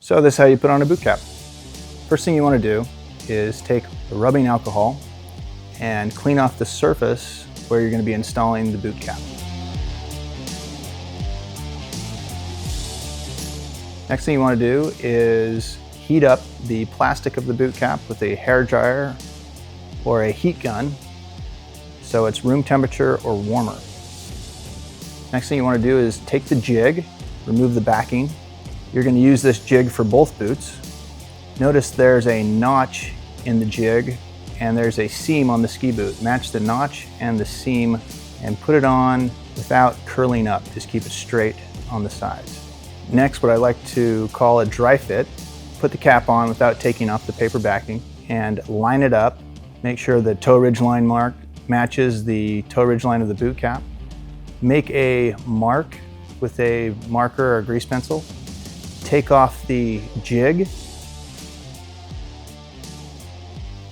So this is how you put on a boot cap. First thing you want to do is take the rubbing alcohol and clean off the surface where you're going to be installing the boot cap. Next thing you want to do is heat up the plastic of the boot cap with a hairdryer or a heat gun so it's room temperature or warmer. Next thing you want to do is take the jig, remove the backing. You're going to use this jig for both boots. Notice there's a notch in the jig and there's a seam on the ski boot. Match the notch and the seam and put it on without curling up. Just keep it straight on the sides. Next, what I like to call a dry fit. Put the cap on without taking off the paper backing and line it up. Make sure the toe ridge line mark matches the toe ridge line of the boot cap. Make a mark with a marker or grease pencil. Take off the jig.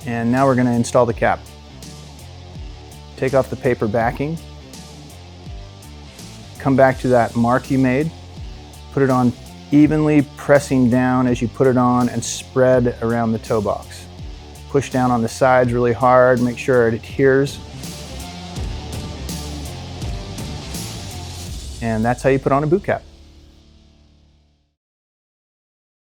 And now we're going to install the cap. Take off the paper backing. Come back to that mark you made. Put it on evenly, pressing down as you put it on and spread around the toe box. Push down on the sides really hard, make sure it adheres. And that's how you put on a boot cap.